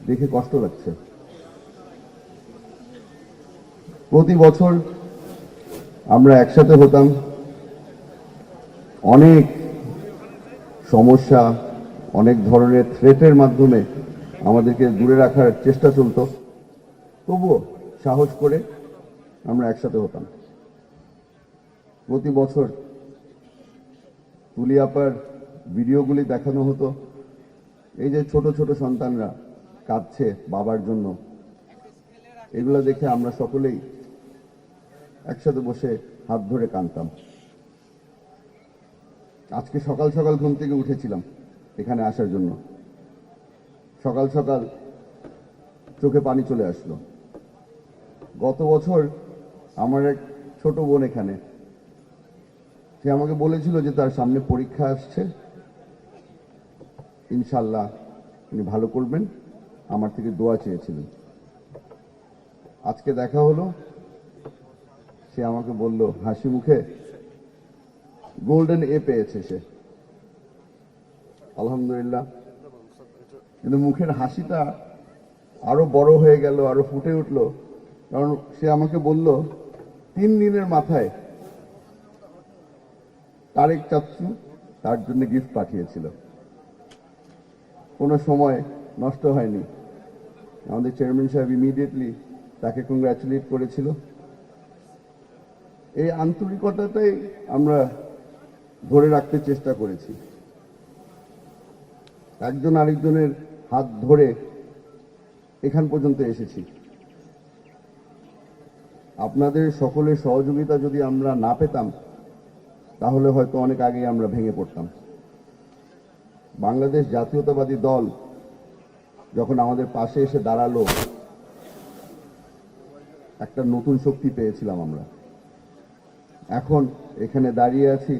দেখে কষ্ট লাগছে। প্রতি বছর আমরা একসাথে হতাম, অনেক সমস্যা, অনেক ধরনের থ্রেটের মাধ্যমে আমাদেরকে দূরে রাখার চেষ্টা চলত, তবুও সাহস করে আমরা একসাথে হতাম। প্রতি বছর তুলি আপার ভিডিওগুলি দেখানো হতো, এই যে ছোট ছোট সন্তানরা কাঁদছে বাবার জন্য, এগুলো দেখে আমরা সকলেই একসাথে বসে হাত ধরে কাঁদতাম। আজকে সকাল সকাল ঘুম থেকে উঠেছিলাম এখানে আসার জন্য, সকাল সকাল চোখে পানি চলে আসলো। গত বছর আমার এক ছোট বোন এখানে, সে আমাকে বলেছিল যে তার সামনে পরীক্ষা আসছে, ইনশাল্লাহ উনি ভালো করবেন, আমার থেকে দোয়া চেয়েছিলেন। আজকে দেখা হলো, সে আমাকে বলল হাসি মুখে গোল্ডেন এ পেয়েছে সে, আলহামদুলিল্লাহ। কিন্তু মুখের হাসিটা আরো বড় হয়ে গেল, আরো ফুটে উঠল, কারণ সে আমাকে বলল 3 দিনের মাথায় তারেক চাচ্চু তার জন্য গিফট পাঠিয়েছিল। কোনো সময় নষ্ট হয়নি, আমাদের চেয়ারম্যান সাহেব ইমিডিয়েটলি তাকে কংগ্রাচুলেট করেছিল। এই আন্তরিকতাটাই আমরা ধরে রাখতে চেষ্টা করেছি, একজন আরেকজনের হাত ধরে এখান পর্যন্ত এসেছি। আপনাদের সকলের সহযোগিতা যদি আমরা না পেতাম তাহলে হয়তো অনেক আগেই আমরা ভেঙে পড়তাম। বাংলাদেশ জাতীয়তাবাদী দল যখন আমাদের পাশে এসে দাঁড়ালো, একটা নতুন শক্তি পেয়েছিলাম আমরা। এখন এখানে দাঁড়িয়ে আছি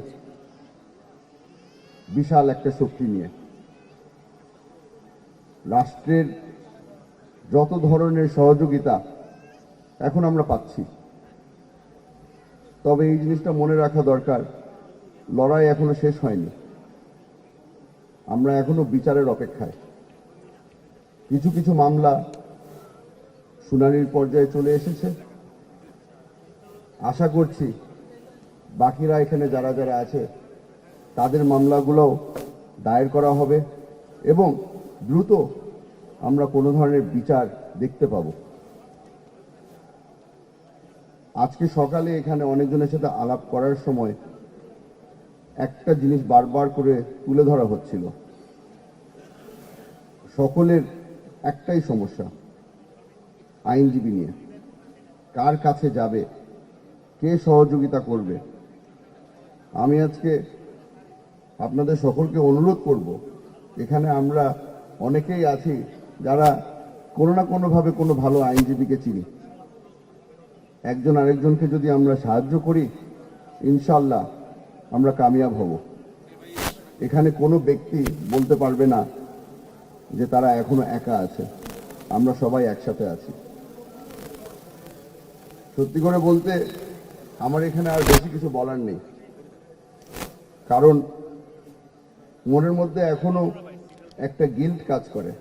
বিশাল একটা শক্তি নিয়ে। রাষ্ট্রের যত ধরনের সহযোগিতা এখন আমরা পাচ্ছি, তবে এই জিনিসটা মনে রাখা দরকার, লড়াই এখনো শেষ হয়নি, আমরা এখনো বিচারের অপেক্ষায়। কিছু কিছু মামলা শুনানির পর্যায়ে চলে এসেছে, আশা করছি বাকিরা এখানে যারা যারা আছে তাদের মামলাগুলোও দায়ের করা হবে এবং দ্রুত আমরা কোনো ধরনের বিচার দেখতে পাব। আজকে সকালে এখানে অনেকজনের সাথে আলাপ করার সময় একটা জিনিস বারবার করে তুলে ধরা হচ্ছিল, সকলের একটাই সমস্যা, আইনজীবী নিয়ে। কার কাছে যাবে, কে সহযোগিতা করবে? আমি আজকে আপনাদের সকলকে অনুরোধ করব, এখানে আমরা অনেকেই আছি যারা কোনো না কোনোভাবে কোনো ভালো আইনজীবীকে চিনি। একজন আরেকজনকে যদি আমরা সাহায্য করি, ইনশাল্লাহ আমরা কামিয়াব হব। এখানে কোনো ব্যক্তি বলতে পারবে না যে তারা এখনো একা আছে, আমরা সবাই একসাথে আছি। সত্যি করে বলতে আমার এখানে আর বেশি কিছু বলার নেই, কারণ মনের মধ্যে এখনো একটা গিল্ট কাজ করে।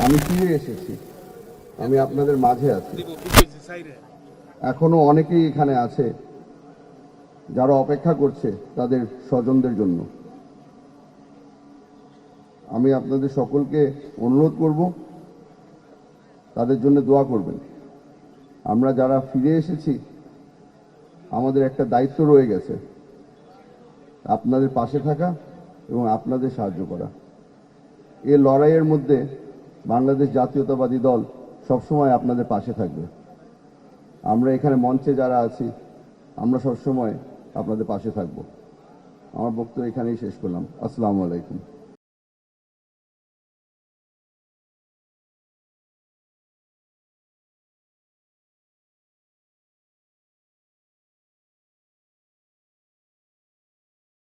আমি ফিরে এসেছি, আমি আপনাদের মাঝে আছি। এখনো অনেকেই এখানে আছে যারা অপেক্ষা করছে তাদের স্বজনদের জন্য। আমি আপনাদের সকলকে অনুরোধ করব তাদের জন্য দোয়া করবেন। আমরা যারা ফিরে এসেছি আমাদের একটা দায়িত্ব রয়ে গেছে, আপনাদের পাশে থাকা এবং আপনাদের সাহায্য করা। এই লড়াইয়ের মধ্যে বাংলাদেশ জাতীয়তাবাদী দল সবসময় আপনাদের পাশে থাকবে। আমরা এখানে মঞ্চে যারা আছি আমরা সবসময় আপনাদের পাশে থাকব। আমার বক্তব্য এখানেই শেষ করলাম। আসসালামু আলাইকুম।